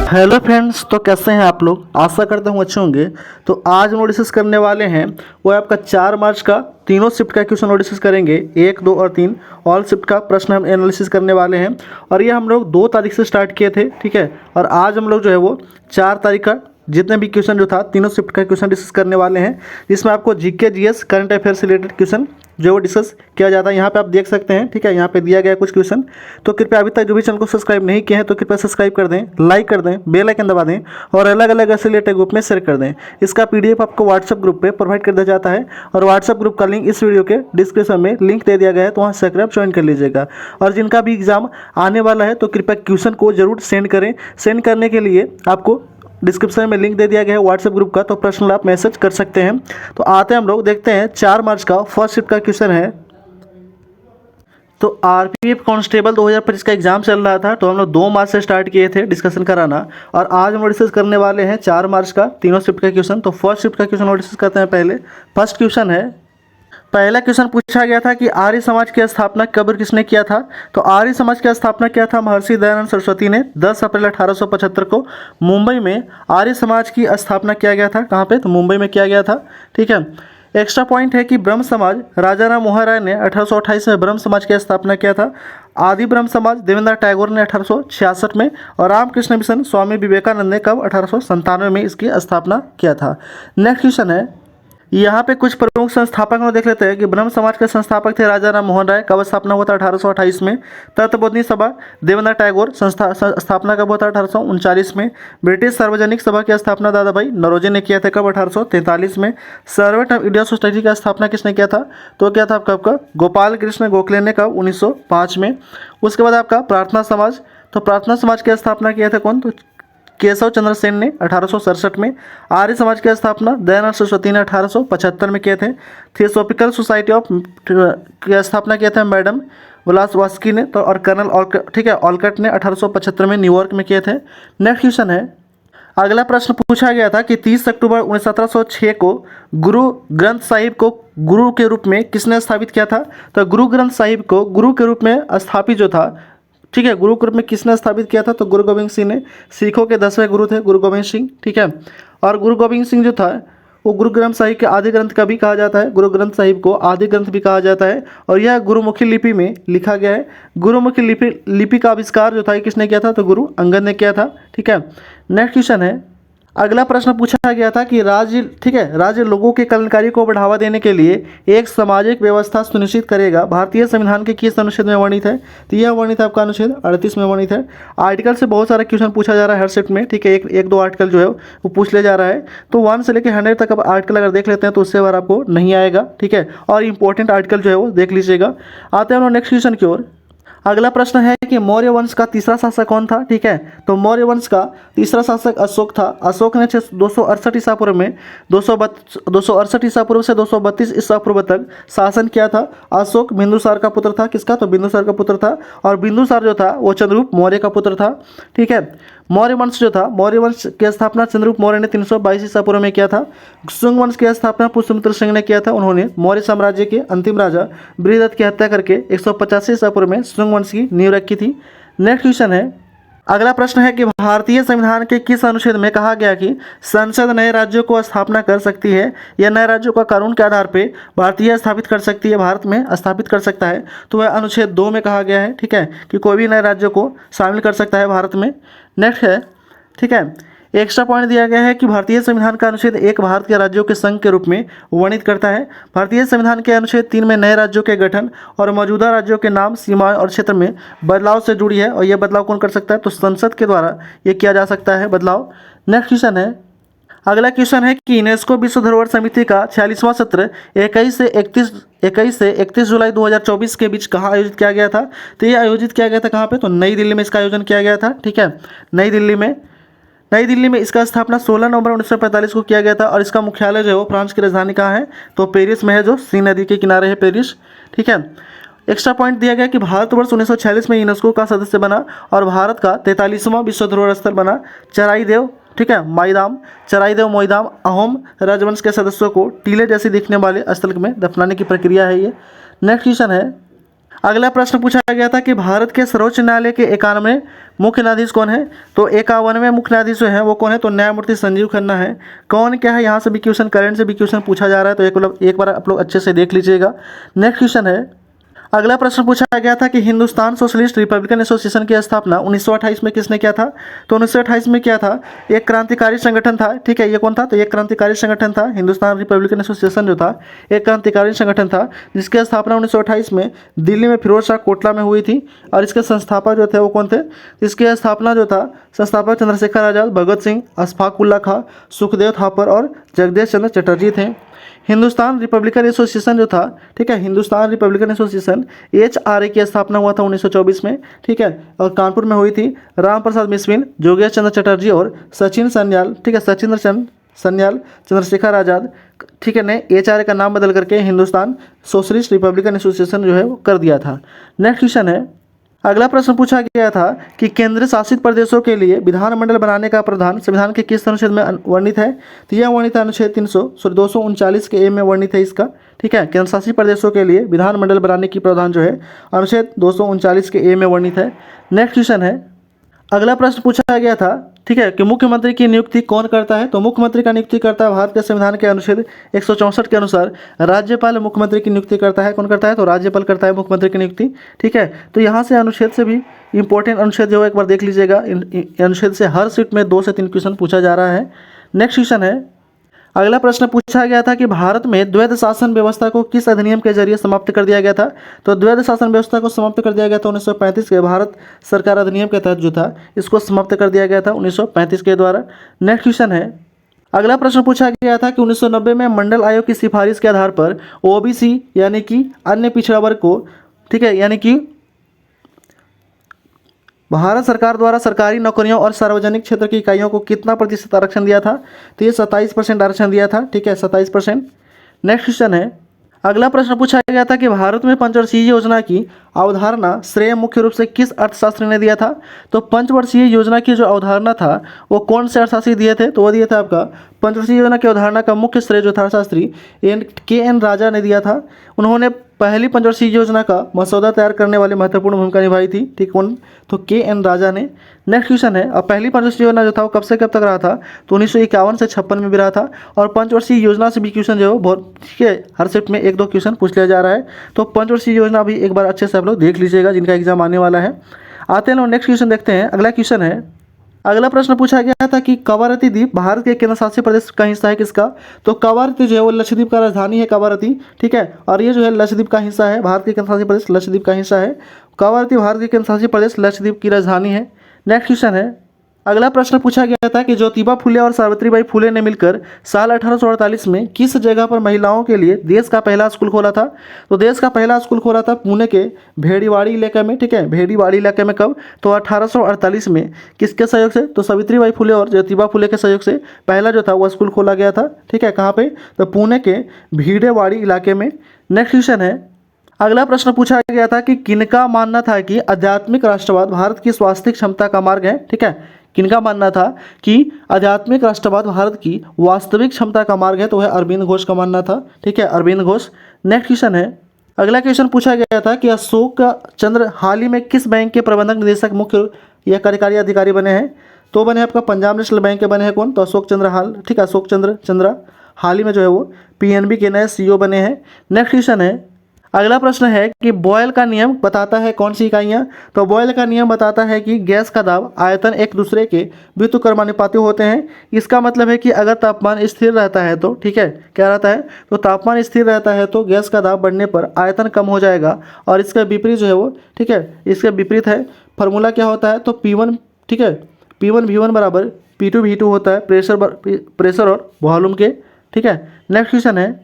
Hello friends, तो कैसे हैं आप लोग। आशा करता हूँ अच्छे होंगे। तो आज हम डिस्कस करने वाले हैं वो है आपका 4 मार्च का तीनों शिफ्ट का क्वेश्चन डिस्कस करेंगे। 1, 2 और 3 ऑल शिफ्ट का प्रश्न हम एनालिसिस करने वाले हैं। और ये हम लोग 2 तारीख से स्टार्ट किए थे, ठीक है। और आज हम लोग जो है वो 4 तारीख का जितने भी क्वेश्चन जो था तीनों शिफ्ट का क्वेश्चन डिस्कस करने वाले हैं, जिसमें आपको जीके जीएस करंट अफेयर से रिलेटेड क्वेश्चन जो वो डिस्कस किया जाता है। यहाँ पे आप देख सकते हैं, ठीक है। यहाँ पे दिया गया है कुछ क्वेश्चन। तो कृपया अभी तक जो भी चैनल को सब्सक्राइब नहीं किए हैं तो कृपया सब्सक्राइब कर दें, लाइक कर दें, बेल आइकन दबा दें और अलग अलग ऐसे रिलेटेड ग्रुप में शेयर कर दें। इसका पीडीएफ आपको व्हाट्सएप ग्रुप पे प्रोवाइड कर दिया जाता है और व्हाट्सएप ग्रुप का लिंक इस वीडियो के डिस्क्रिप्शन में लिंक दे दिया गया है, तो वहाँ से आप ज्वाइन कर लीजिएगा। और जिनका भी एग्जाम आने वाला है तो कृपया क्वेश्चन को जरूर सेंड करें। सेंड करने के लिए आपको डिस्क्रिप्शन में लिंक दे दिया गया है व्हाट्सएप ग्रुप का, तो पर्सनल आप मैसेज कर सकते हैं। तो आते हैं हम लोग देखते हैं 4 मार्च का फर्स्ट शिफ्ट का क्वेश्चन है। तो आरपीएफ कांस्टेबल 2025 का एग्जाम चल रहा था, तो हम लोग 2 मार्च से स्टार्ट किए थे डिस्कशन कराना। और आज हम लोग डिस्कस करने वाले हैं 4 मार्च का तीनों शिफ्ट का क्वेश्चन। तो फर्स्ट शिफ्ट का क्वेश्चन डिस्कस करते हैं। पहले फर्स्ट क्वेश्चन है, पहला क्वेश्चन पूछा गया था कि आर्य समाज की स्थापना कब किसने किया था। तो आर्य समाज की स्थापना किया था महर्षि दयानंद सरस्वती ने 10 अप्रैल 1875 को मुंबई में आर्य समाज की स्थापना किया गया था। कहाँ पे? तो मुंबई में किया गया था, ठीक है। एक्स्ट्रा पॉइंट है कि ब्रह्म समाज राजा राम मोहन राय ने 1828 में ब्रह्म समाज की स्थापना किया था। आदि ब्रह्म समाज देवेंद्र टैगोर ने 1866 में और रामकृष्ण मिशन स्वामी विवेकानंद ने कब? 1897 में इसकी स्थापना किया था। नेक्स्ट क्वेश्चन है, यहाँ पे कुछ प्रमुख संस्थापक हम देख लेते हैं कि ब्रह्म समाज के संस्थापक थे राजा राम मोहन राय। कब स्थापना हुआ था? 1828 में। तत्वबोधिनी सभा देवेंद्र टैगोर स्थापना कब हुआ था? 1839 में। ब्रिटिश सार्वजनिक सभा की स्थापना दादा भाई नौरोजी ने किया था। कब? 1843 में। सर्वेंट ऑफ इंडिया सोसाइटी की स्थापना किसने किया था? तो क्या था आपका गोपाल कृष्ण गोखले ने। कब? 1905 में। उसके बाद आपका प्रार्थना समाज, तो प्रार्थना समाज की स्थापना किया था कौन? तो केशव चंद्र सेन ने 1867 में। आर्य समाज की स्थापना दयानंद सरस्वती ने 1875 में किए थे। थियोसॉफिकल सोसाइटी ऑफ की स्थापना किया था मैडम व्लासवास्की ने, तो और कर्नल ऑलकट, ठीक है, ऑलकट ने 1875 में न्यूयॉर्क में किए थे। नेक्स्ट क्वेश्चन है, अगला प्रश्न पूछा गया था कि 30 अक्टूबर 1706 को गुरु ग्रंथ साहिब को गुरु के रूप में किसने स्थापित किया था। तो गुरु ग्रंथ साहिब को गुरु के रूप में स्थापित जो था, ठीक है, गुरु के रूप में किसने स्थापित किया था? तो गुरु गोविंद सिंह ने। सिखों के 10वें गुरु थे गुरु गोविंद सिंह, ठीक है। और गुरु गोविंद सिंह जो था वो गुरु ग्रंथ साहिब के आदि ग्रंथ का भी कहा जाता है। गुरु ग्रंथ साहिब को आदि ग्रंथ भी कहा जाता है और यह गुरुमुखी लिपि में लिखा गया है। गुरुमुखी लिपि का आविष्कार जो था किसने किया था? तो गुरु अंगद ने किया था, ठीक है। नेक्स्ट क्वेश्चन है, अगला प्रश्न पूछा गया था कि राज्य, ठीक है, राज्य लोगों के कल्याणकारी को बढ़ावा देने के लिए एक सामाजिक व्यवस्था सुनिश्चित करेगा। भारतीय संविधान के किस अनुच्छेद में वर्णित है? तो यह वर्णित है आपका अनुच्छेद 38 में वर्णित है। आर्टिकल से बहुत सारा क्वेश्चन पूछा जा रहा है हर शिफ्ट में, ठीक है। एक दो आर्टिकल जो है वो पूछ लिया जा रहा है। तो 1 से लेकर 100 तक अब आर्टिकल अगर देख लेते हैं तो उससे बार आपको नहीं आएगा, ठीक है। और इंपॉर्टेंट आर्टिकल जो है वो देख लीजिएगा। आते हैं नेक्स्ट क्वेश्चन की ओर। अगला प्रश्न है कि मौर्य वंश का तीसरा शासक कौन था, ठीक है। तो मौर्य वंश का तीसरा शासक अशोक था। अशोक ने 268 ईसा पूर्व में 268 ईसा पूर्व से 232 ईसा पूर्व तक शासन किया था। अशोक बिंदुसार का पुत्र था। किसका? तो बिंदुसार का पुत्र था। और बिंदुसार जो था वो चंद्रगुप्त मौर्य का पुत्र था, ठीक है। मौर्य वंश जो था, मौर्य वंश की स्थापना चंद्रगुप्त मौर्य ने 322 ईसा पूर्व में किया था। शुंग वंश की स्थापना पुष्यमित्र सिंह ने किया था। उन्होंने मौर्य साम्राज्य के अंतिम राजा बृहदत्त की हत्या करके 185 ईसा पूर्व में शुंग वंश की नींव रखी थी। नेक्स्ट क्वेश्चन है, अगला प्रश्न है कि भारतीय संविधान के किस अनुच्छेद में कहा गया कि संसद नए राज्यों को स्थापना कर सकती है या नए राज्यों का कानून के आधार पर भारतीय स्थापित कर सकती है, भारत में स्थापित कर सकता है। तो वह अनुच्छेद 2 में कहा गया है, ठीक है, कि कोई भी नए राज्यों को शामिल कर सकता है भारत में। नेक्स्ट है, ठीक है, एक्स्ट्रा पॉइंट दिया गया है कि भारतीय संविधान का अनुच्छेद 1 भारत के राज्यों के संघ के रूप में वर्णित करता है। भारतीय संविधान के अनुच्छेद 3 में नए राज्यों के गठन और मौजूदा राज्यों के नाम, सीमाएं और क्षेत्र में बदलाव से जुड़ी है। और यह बदलाव कौन कर सकता है? तो संसद के द्वारा ये किया जा सकता है बदलाव। नेक्स्ट क्वेश्चन है, अगला क्वेश्चन है कि यूनेस्को विश्व धरोहर समिति का 46वां सत्र 21 से 31 जुलाई 2024 के बीच कहाँ आयोजित किया गया था? तो ये आयोजित किया गया था कहाँ पे? तो नई दिल्ली में इसका आयोजन किया गया था, ठीक है। नई दिल्ली में इसका स्थापना 16 नवंबर 1945 को किया गया था। और इसका मुख्यालय जो है वो फ्रांस की राजधानी कहाँ है? तो पेरिस में है, जो सीन नदी के किनारे है पेरिस, ठीक है। एक्स्ट्रा पॉइंट दिया गया कि भारतवर्ष 1946 में यूनेस्को का सदस्य बना और भारत का 43वां विश्व धरोहर स्थल बना। चराईदेव, ठीक है, चराईदेव मोईदाम अहोम राजवंश के सदस्यों को टीले जैसे दिखने वाले स्थल में दफनाने की प्रक्रिया है ये। नेक्स्ट क्वेश्चन है, अगला प्रश्न पूछा गया था कि भारत के सर्वोच्च न्यायालय के 91वें मुख्य न्यायाधीश कौन है। तो 51वें मुख्य न्यायाधीश जो है वो कौन है, तो न्यायमूर्ति संजीव खन्ना है। कौन क्या है, यहाँ से भी क्वेश्चन, करंट से भी क्वेश्चन पूछा जा रहा है, तो एक बार आप लोग अच्छे से देख लीजिएगा। नेक्स्ट क्वेश्चन है, अगला प्रश्न पूछा गया था कि हिंदुस्तान सोशलिस्ट रिपब्लिकन एसोसिएशन की स्थापना 1928 में किसने किया था। तो 1928 में क्या था, एक क्रांतिकारी संगठन था, ठीक है। ये कौन था, तो एक क्रांतिकारी संगठन था। हिंदुस्तान रिपब्लिकन एसोसिएशन जो था एक क्रांतिकारी संगठन था, जिसकी स्थापना 1928 में दिल्ली में फिरोज शाह कोटला में हुई थी। और इसके संस्थापक जो थे वो कौन थे, इसकी स्थापना जो था संस्थापक चंद्रशेखर आज़ाद, भगत सिंह, अशफाक उल्ला खां, सुखदेव थापर और जगदीश चंद्र चटर्जी थे। हिंदुस्तान रिपब्लिकन एसोसिएशन जो था, ठीक है, हिंदुस्तान रिपब्लिकन एसोसिएशन HRA की स्थापना हुआ था 1924 में, ठीक है, और कानपुर में हुई थी। राम प्रसाद बिस्मिल, जोगेश चंद्र चटर्जी और सचिन सन्याल, ठीक है, सचिंद्र चंद सन्याल, चंद्रशेखर आज़ाद, ठीक है, ने HRA का नाम बदल करके हिंदुस्तान सोशलिस्ट रिपब्लिकन एसोसिएशन जो है वो कर दिया था। नेक्स्ट क्वेश्चन है, अगला प्रश्न पूछा गया था कि केंद्र शासित प्रदेशों के लिए विधानमंडल बनाने का प्रावधान संविधान के किस अनुच्छेद में वर्णित है। तो यह वर्णित है अनुच्छेद 239 के ए में वर्णित है इसका, ठीक है। केंद्र शासित प्रदेशों के लिए विधानमंडल बनाने की प्रावधान जो है अनुच्छेद 239 के ए में वर्णित है। नेक्स्ट क्वेश्चन है, अगला प्रश्न पूछा गया था, ठीक है, कि मुख्यमंत्री की नियुक्ति कौन करता है। तो मुख्यमंत्री का नियुक्ति करता है भारत के संविधान के अनुच्छेद 164 के अनुसार राज्यपाल मुख्यमंत्री की नियुक्ति करता है। कौन करता है, तो राज्यपाल करता है मुख्यमंत्री की नियुक्ति, ठीक है। तो यहाँ से अनुच्छेद से भी इंपॉर्टेंट अनुच्छेद जो है एक बार देख लीजिएगा। अनुच्छेद से हर सीट में 2 से 3 क्वेश्चन पूछा जा रहा है। नेक्स्ट क्वेश्चन है, अगला प्रश्न पूछा गया था कि भारत में द्वैध शासन व्यवस्था को किस अधिनियम के जरिए समाप्त कर दिया गया था। तो द्वैध शासन व्यवस्था को समाप्त कर दिया गया था 1935 के भारत सरकार अधिनियम के तहत जो था इसको समाप्त कर दिया गया था 1935 के द्वारा। नेक्स्ट क्वेश्चन है, अगला प्रश्न पूछा गया था कि 1990 में मंडल आयोग की सिफारिश के आधार पर OBC यानी कि अन्य पिछड़ा वर्ग को, ठीक है, यानी कि भारत सरकार द्वारा सरकारी नौकरियों और सार्वजनिक क्षेत्र की इकाइयों को कितना प्रतिशत आरक्षण दिया था। तो ये 27% आरक्षण दिया था, ठीक है, 27%। नेक्स्ट क्वेश्चन है, अगला प्रश्न पूछा गया था कि भारत में पंचवर्षीय योजना की अवधारणा श्रेय मुख्य रूप से किस अर्थशास्त्री ने दिया था। तो पंचवर्षीय योजना की जो अवधारणा था वो कौन से अर्थशास्त्री दिए थे, तो वो दिया था आपका पंचवर्षीय योजना की अवधारणा का मुख्य श्रेय जो था अर्थशास्त्री KN राजा ने दिया था। उन्होंने पहली पंचवर्षीय योजना का मसौदा तैयार करने वाली महत्वपूर्ण भूमिका निभाई थी, ठीक, कौन, तो KN राजा ने। नेक्स्ट क्वेश्चन है, अब पहली पंचवर्षीय योजना जो था वो कब से कब तक रहा था। तो 1951 से 56 में भी रहा था। और पंचवर्षीय योजना से भी क्वेश्चन जो है बहुत, ठीक है, हर शिफ्ट में 1-2 क्वेश्चन पूछ लिया जा रहा है। तो पंचवर्षीय योजना भी एक बार अच्छे से आप लोग देख लीजिएगा जिनका एग्जाम आने वाला है। आते हैं लोग नेक्स्ट क्वेश्चन देखते हैं। अगला क्वेश्चन है, अगला प्रश्न पूछा गया था कि कवारती द्वीप भारत के केंद्र शासित प्रदेश का हिस्सा है किसका। तो कवारती जो है वो लक्षद्वीप का राजधानी है कवारती, ठीक है, और ये जो है लक्षद्वीप का हिस्सा है, भारत के केंद्र शासित प्रदेश लक्षद्वीप का हिस्सा है। कवारती भारत के केंद्र शासित प्रदेश लक्षद्वीप की राजधानी है। नेक्स्ट क्वेश्चन है, अगला प्रश्न पूछा गया था कि ज्योतिबा फुले और सावित्रीबाई फुले ने मिलकर साल 1848 में किस जगह पर महिलाओं के लिए देश का पहला स्कूल खोला था। तो देश का पहला स्कूल खोला था पुणे के भेड़ीवाड़ी इलाके में, ठीक है, भेड़ीवाड़ी इलाके में। कब, तो 1848 में। किसके सहयोग से, तो सावित्रीबाई फुले और ज्योतिबा फुले के सहयोग से पहला जो था वह स्कूल खोला गया था, ठीक है। कहाँ पे, तो पुणे के भेड़ीवाड़ी इलाके में। नेक्स्ट क्वेश्चन है, अगला प्रश्न पूछा गया था कि किनका मानना था कि आध्यात्मिक राष्ट्रवाद भारत की स्वास्थ्य क्षमता का मार्ग है, ठीक है। किनका मानना था कि आध्यात्मिक राष्ट्रवाद भारत की वास्तविक क्षमता का मार्ग है, तो वह अरविंद घोष का मानना था, ठीक है, अरविंद घोष। नेक्स्ट क्वेश्चन है, अगला क्वेश्चन पूछा गया था कि अशोक चंद्र हाल ही में किस बैंक के प्रबंधक निदेशक मुख्य या कार्यकारी अधिकारी बने हैं। तो बने आपका पंजाब नेशनल बैंक के बने हैं कौन, तो अशोक चंद्र हाल, ठीक है, अशोक चंद्र हाल ही में जो है वो PNB के नए CEO बने हैं। नेक्स्ट क्वेश्चन है, अगला प्रश्न है कि बॉयल का नियम बताता है कौन सी इकाइयाँ। तो बॉयल का नियम बताता है कि गैस का दाब आयतन एक दूसरे के व्युत्क्रमानुपाती होते हैं। इसका मतलब है कि अगर तापमान स्थिर रहता है तो, ठीक है, क्या रहता है, तो तापमान स्थिर रहता है तो गैस का दाब बढ़ने पर आयतन कम हो जाएगा। और इसका विपरीत जो है वो, ठीक है, इसका विपरीत है। फार्मूला क्या होता है, तो P1, ठीक है, P1 V1 बराबर P2 V2 होता है, प्रेशर और वॉल्यूम के, ठीक है। नेक्स्ट क्वेश्चन है,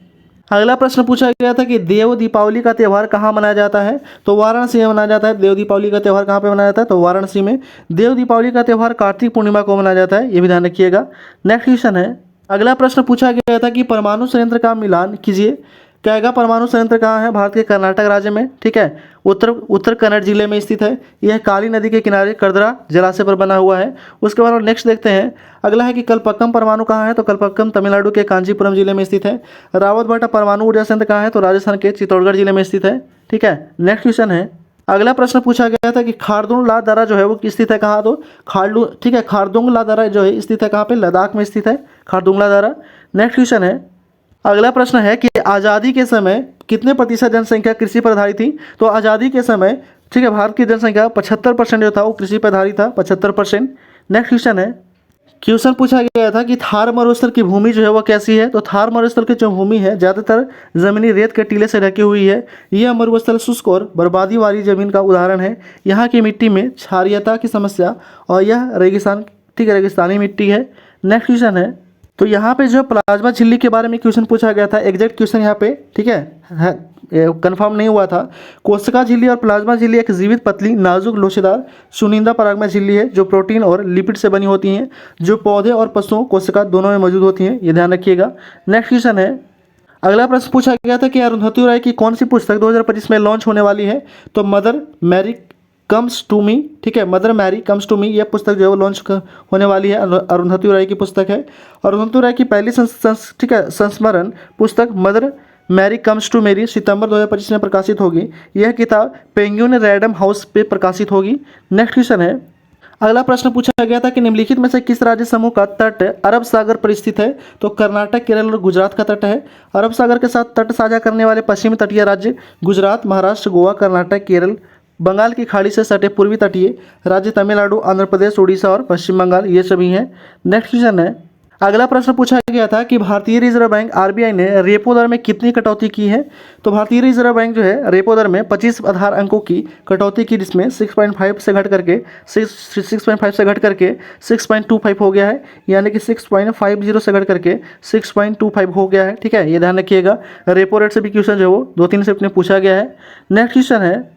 अगला प्रश्न पूछा गया था कि देव दीपावली का त्यौहार कहाँ मनाया जाता है। तो वाराणसी में मनाया जाता है। देव दीपावली का त्यौहार कहाँ पे मनाया जाता है, तो वाराणसी में। देव दीपावली का त्यौहार कार्तिक पूर्णिमा को मनाया जाता है, ये भी ध्यान रखिएगा। नेक्स्ट क्वेश्चन है, अगला प्रश्न पूछा गया था कि परमाणु संयंत्र का मिलान कीजिए। कैगा परमाणु संयंत्र कहाँ है, भारत के कर्नाटक राज्य में, ठीक है, उत्तर कन्नड़ जिले में स्थित है। यह काली नदी के किनारे कर्दरा जलाशय पर बना हुआ है। उसके बाद नेक्स्ट देखते हैं, अगला है कि कलपक्कम परमाणु कहाँ है, तो कलपक्कम तमिलनाडु के कांचीपुरम जिले में स्थित है। रावतभाटा परमाणु ऊर्जा संयंत्र कहाँ है, तो राजस्थान के चित्तौड़गढ़ जिले में स्थित है, ठीक है। नेक्स्ट क्वेश्चन है, अगला प्रश्न पूछा गया था कि खारदुंग ला दर्रा जो है वो स्थित है कहाँ, तो ठीक है, खारदुंग ला दर्रा जो है स्थित है कहाँ पे, लद्दाख में स्थित है खारदुंग ला दर्रा। नेक्स्ट क्वेश्चन है, अगला प्रश्न है कि आज़ादी के समय कितने प्रतिशत जनसंख्या कृषि पर आधारित थी, तो आज़ादी के समय ठीक है भारत की जनसंख्या 75% जो था वो कृषि पर आधारित था, 75%। नेक्स्ट क्वेश्चन है, क्वेश्चन पूछा गया था कि थार मरुस्थल की भूमि जो है वह कैसी है, तो थार मरुस्थल की जो भूमि है ज़्यादातर ज़मीनी रेत के टीले से ढकी हुई है। यह मरुस्थल शुष्क और बर्बादी वाली ज़मीन का उदाहरण है। यहाँ की मिट्टी में क्षारीयता की समस्या और यह रेगिस्तान ठीक है रेगिस्तानी मिट्टी है। नेक्स्ट क्वेश्चन है, तो यहाँ पे जो प्लाज्मा झिल्ली के बारे में क्वेश्चन पूछा गया था, एग्जैक्ट क्वेश्चन यहाँ पे ठीक है कंफर्म नहीं हुआ था। कोशिका झिल्ली और प्लाज्मा झिल्ली एक जीवित पतली नाजुक लोचेदार चुनिंदा परागमा झिल्ली है जो प्रोटीन और लिपिड से बनी होती हैं, जो पौधे और पशुओं कोशिका दोनों में मौजूद होती हैं, ये ध्यान रखिएगा। नेक्स्ट क्वेश्चन है, अगला प्रश्न पूछा गया था कि अरुंधति राय की कौन सी पुस्तक 2025 में लॉन्च होने वाली है, तो Mother Mary comes to me ठीक है, Mother Mary comes to me यह पुस्तक जो है वो लॉन्च होने वाली है, अरुंधति राय की पुस्तक है। अरुंधति राय की पहली ठीक है संस्मरण पुस्तक मदर मैरी कम्स टू मेरी सितंबर 2025 में प्रकाशित होगी। यह किताब पेंगुइन रैंडम हाउस पे प्रकाशित होगी। नेक्स्ट क्वेश्चन है, अगला प्रश्न पूछा गया था कि निम्नलिखित में से किस राज्य समूह का तट अरब सागर पर स्थित है, तो कर्नाटक, केरल और गुजरात का तट है। अरब सागर के साथ तट साझा करने वाले पश्चिमी तटीय राज्य गुजरात, महाराष्ट्र, गोवा, कर्नाटक, केरल। बंगाल की खाड़ी से सटे पूर्वी तटीय राज्य तमिलनाडु, आंध्र प्रदेश, उड़ीसा और पश्चिम बंगाल, ये सभी हैं। नेक्स्ट क्वेश्चन है, अगला प्रश्न पूछा गया था कि भारतीय रिजर्व बैंक आरबीआई ने रेपो दर में कितनी कटौती की है, तो भारतीय रिजर्व बैंक जो है रेपो दर में 25 आधार अंकों की कटौती की, जिसमें 6.5 से घट करके 6.5 से घट करके 6.25 हो गया है, यानी कि 6.50 से घट करके 6.25 हो गया है। ठीक है, ये ध्यान रखिएगा। रेपो रेट से भी क्वेश्चन जो है वो 2-3 शिफ्ट में पूछा गया है। नेक्स्ट क्वेश्चन है,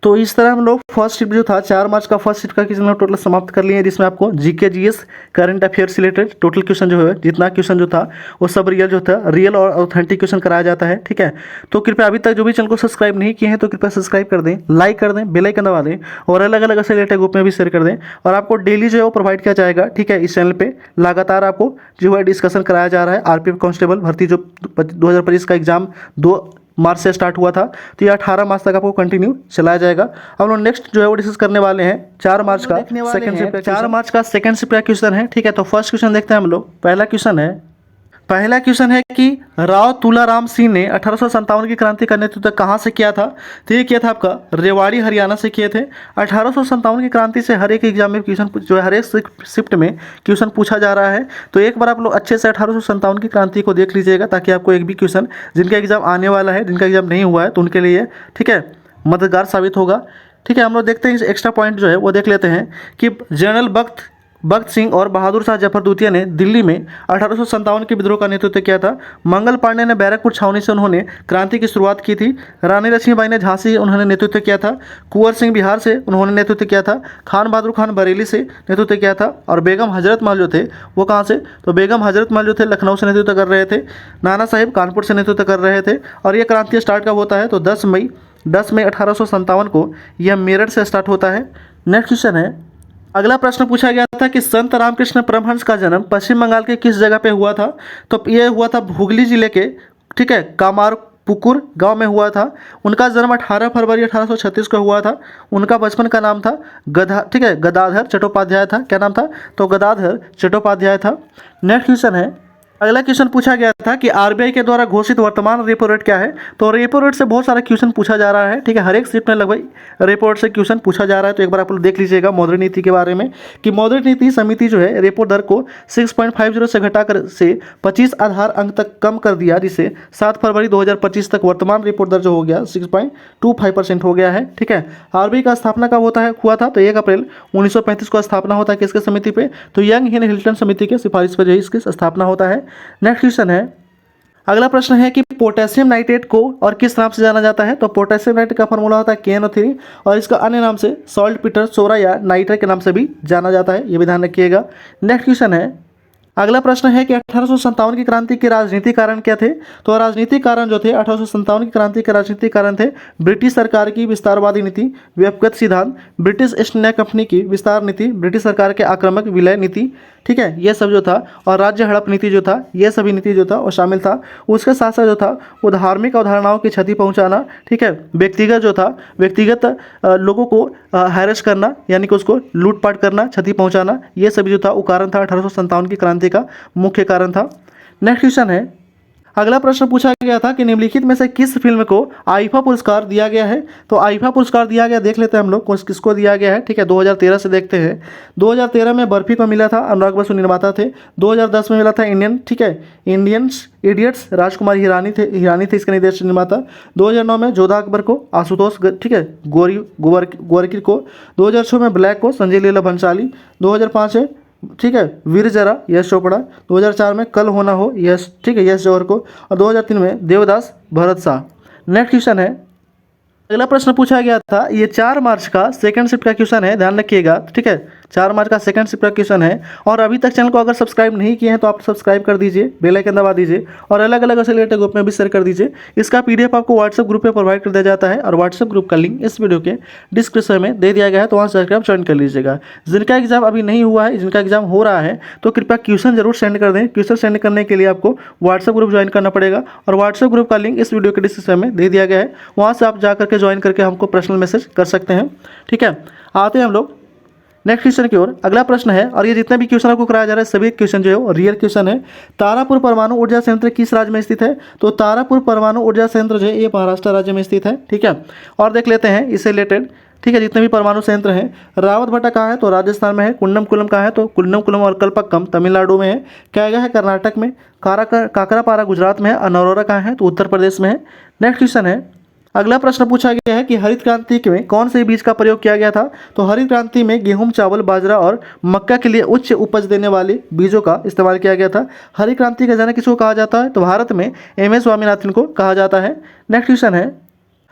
तो इस तरह हम लोग फर्स्ट शिफ्ट जो था 4 मार्च का फर्स्ट शिफ्ट का क्वेश्चन टोटल समाप्त कर लिए हैं, जिसमें आपको GK GS current affairs related total question जो है जितना क्वेश्चन जो था वो सब रियल और ऑथेंटिक क्वेश्चन कराया जाता है। ठीक है, तो कृपया अभी तक जो भी चैनल को सब्सक्राइब नहीं किए हैं तो कृपया सब्सक्राइब कर दें, लाइक कर दें, बेल आइकन दबा दें और अलग अलग ऐसे रिलेटेड ग्रुप में भी शेयर कर दें। और आपको डेली जो है वो प्रोवाइड किया जाएगा। ठीक है, इस चैनल पर लगातार आपको जो है डिस्कशन कराया जा रहा है। आरपीएफ कांस्टेबल भर्ती जो 2025 का एग्जाम 2 मार्च से स्टार्ट हुआ था, तो ये 18 मार्च तक आपको कंटिन्यू चलाया जाएगा। हम लोग नेक्स्ट जो है वो डिस्कस करने वाले हैं 4 मार्च का सेकंड शिफ्ट। 4 मार्च का सेकंड शिफ्ट का क्वेश्चन है। ठीक है, तो फर्स्ट क्वेश्चन देखते हैं हम लोग। पहला क्वेश्चन है कि राव तुलाराम सिंह ने 1857 की क्रांति का नेतृत्व कहाँ से किया था, तो ये किया था आपका रेवाड़ी हरियाणा से किए थे। 1857 की क्रांति से हर एक एग्जाम में क्वेश्चन जो है हर एक शिफ्ट में क्वेश्चन पूछा जा रहा है, तो एक बार आप लोग अच्छे से 1857 की क्रांति को देख लीजिएगा, ताकि आपको एक भी क्वेश्चन जिनका एग्जाम आने वाला है, जिनका एग्जाम नहीं हुआ है, तो उनके लिए ठीक है मददगार साबित होगा। ठीक है, हम लोग देखते हैं एक्स्ट्रा पॉइंट जो है वो देख लेते हैं कि जनरल भगत सिंह और बहादुर शाह जफर द्वितीय ने दिल्ली में 1857 के विद्रोह का नेतृत्व किया था। मंगल पांडे ने बैरकपुर छावनी से उन्होंने क्रांति की शुरुआत की थी। रानी लक्ष्मीबाई ने झांसी उन्होंने नेतृत्व किया था। कुंवर सिंह बिहार से उन्होंने नेतृत्व किया था। खान बहादुर खान बरेली से नेतृत्व किया था। और बेगम हजरत महल जो थे वो कहाँ से, तो बेगम हजरत महल जो थे लखनऊ से नेतृत्व कर रहे थे। नाना साहिब कानपुर से नेतृत्व कर रहे थे। और ये क्रांति स्टार्ट कब होता है, तो 10 मई 1857 को यह मेरठ से स्टार्ट होता है। नेक्स्ट क्वेश्चन है, अगला प्रश्न पूछा गया था कि संत रामकृष्ण परमहंस का जन्म पश्चिम बंगाल के किस जगह पे हुआ था, तो ये हुआ था हुगली जिले के ठीक है कामारपुकुर गांव में हुआ था। उनका जन्म 18 फरवरी 1836 को हुआ था। उनका बचपन का नाम था गदाधर चट्टोपाध्याय था। क्या नाम था, तो गदाधर चट्टोपाध्याय था। नेक्स्ट क्वेश्चन है, अगला क्वेश्चन पूछा गया था कि आरबीआई के द्वारा घोषित वर्तमान रेपो रेट क्या है, तो रेपो रेट से बहुत सारा क्वेश्चन पूछा जा रहा है। ठीक है, हर एक शिफ्ट में लगभग रेपो रेट से क्वेश्चन पूछा जा रहा है। तो एक बार आप लोग देख लीजिएगा मौद्रिक नीति के बारे में कि मौद्रिक नीति समिति जो है रेपो दर को 6.50 से घटाकर से 25 आधार अंक तक कम कर दिया, जिसे 7 फरवरी 2025 तक वर्तमान रेपो दर जो हो गया 6.25% हो गया है। ठीक है, आरबीआई का स्थापना कब हुआ था, तो 1 अप्रैल 1935 को स्थापना होता है किसके समिति पे, तो यंग हिन हिल्टन समिति के सिफारिश पर इसकी स्थापना होता है। नेक्स्ट क्वेश्चन है, अगला प्रश्न है कि पोटेशियम नाइट्रेट को और किस नाम से जाना जाता है, तो पोटेशियम नाइट्रेट का फॉर्मूला होता है KNO3 और इसका अन्य नाम से सॉल्ट पीटर सोरा या नाइट्रेट के नाम से भी जाना जाता है, ये भी ध्यान रखिएगा। नेक्स्ट क्वेश्चन है, अगला प्रश्न है कि 1857 की क्रांति के राजनीतिक कारण क्या थे। तो राजनीतिक कारण जो थे 1857 की क्रांति के राजनीतिक कारण थे ब्रिटिश सरकार की विस्तारवादी नीति, व्यक्तिगत सिद्धांत, ब्रिटिश ईस्ट इंडिया कंपनी की विस्तार नीति, ब्रिटिश सरकार के आक्रामक विलय नीति, ठीक है, ये सब जो था, और राज्य हड़प नीति जो था, ये सभी नीति जो था वो शामिल था। उसके साथ साथ जो था वो धार्मिक अवधारणाओं की क्षति पहुंचाना, ठीक है, व्यक्तिगत जो था, व्यक्तिगत लोगों को हैरेस करना, यानी कि उसको लूटपाट करना, क्षति पहुंचाना, ये सभी जो था वो कारण था 1857 की क्रांति का मुख्य कारण था। नेक्स्ट क्वेश्चन है, अगला प्रश्न पूछा गया था कि निम्नलिखित में से किस फिल्म को आईफा पुरस्कार दिया गया है। तो आईफा पुरस्कार दिया गया, देख लेते हैं हम लोग किसको दिया गया है, ठीक है, 2013 से देखते हैं। 2013 में बर्फी को मिला था, अनुराग बसु निर्माता थे। 2010 में मिला था इंडियन, ठीक है, इंडियंस इडियट्स, राजकुमार हिरानी थे इसके निर्देशक निर्माता। 2009 में जोधा अकबर को आशुतोष ठीक है गोवरकी को। 2006 में ब्लैक को संजय लीला भंसाली। 2005 है, ठीक है, वीर जरा यश चोपड़ा। 2004 में कल होना हो यश, ठीक है, यश जौहर को। और 2003 में देवदास भरत शाह। नेक्स्ट क्वेश्चन है, अगला प्रश्न पूछा गया था, ये 4 मार्च का सेकंड शिफ्ट का क्वेश्चन है, ध्यान रखिएगा, ठीक है, 4 मार्च का सेकंड शिफ्ट का क्वेश्चन है। और अभी तक चैनल को अगर सब्सक्राइब नहीं किए हैं तो आप सब्सक्राइब कर दीजिए, बेल आइकन दबा दीजिए, और अलग अलग ऐसे रिलेटेड ग्रुप में भी शेयर कर दीजिए। इसका पीडीएफ आपको व्हाट्सएप ग्रुप पे प्रोवाइड कर दिया जाता है, और व्हाट्सएप ग्रुप का लिंक इस वीडियो के डिस्क्रिप्शन में दे दिया गया है, तो वहाँ से जाकर आप ज्वाइन कर लीजिएगा। जिनका एग्जाम अभी नहीं हुआ है, जिनका एग्जाम हो रहा है, तो कृपया क्वेश्चन जरूर सेंड कर दें। क्वेश्चन सेंड करने के लिए आपको व्हाट्सएप ग्रुप ज्वाइन करना पड़ेगा, और व्हाट्सएप ग्रुप का लिंक इस वीडियो के डिस्क्रिप्शन में दे दिया गया है, वहाँ से आप जा करके ज्वाइन करके हमको पर्सनल मैसेज कर सकते हैं, ठीक है। आते हैं हम लोग नेक्स्ट क्वेश्चन की ओर। अगला प्रश्न है, और ये जितने भी क्वेश्चन आपको कराया जा रहा है सभी क्वेश्चन जो है वो रियल क्वेश्चन है। तारापुर परमाणु ऊर्जा संयंत्र किस राज्य में स्थित है। तो तारापुर परमाणु ऊर्जा संयंत्र जो है ये महाराष्ट्र राज्य में स्थित है, ठीक है। और देख लेते हैं इससे रिलेटेड, ठीक है, जितने भी परमाणु संयंत्र हैं। रावतभट्टा कहाँ है, तो राजस्थान में है। कुंडमकुलम कहाँ है, तो कुंडमकुलम और कल्पक्कम तमिलनाडु में है। कैगा है कर्नाटक में। काकरापारा गुजरात में है। और नरोरा कहाँ है, तो उत्तर प्रदेश में है। नेक्स्ट क्वेश्चन है, अगला प्रश्न पूछा गया है कि हरित क्रांति में कौन से बीज का प्रयोग किया गया था। तो हरित क्रांति में गेहूं, चावल, बाजरा और मक्का के लिए उच्च उपज देने वाले बीजों का इस्तेमाल किया गया था। हरित क्रांति का जनक किसको कहा जाता है, तो भारत में एम.एस. स्वामीनाथन को कहा जाता है। नेक्स्ट क्वेश्चन है,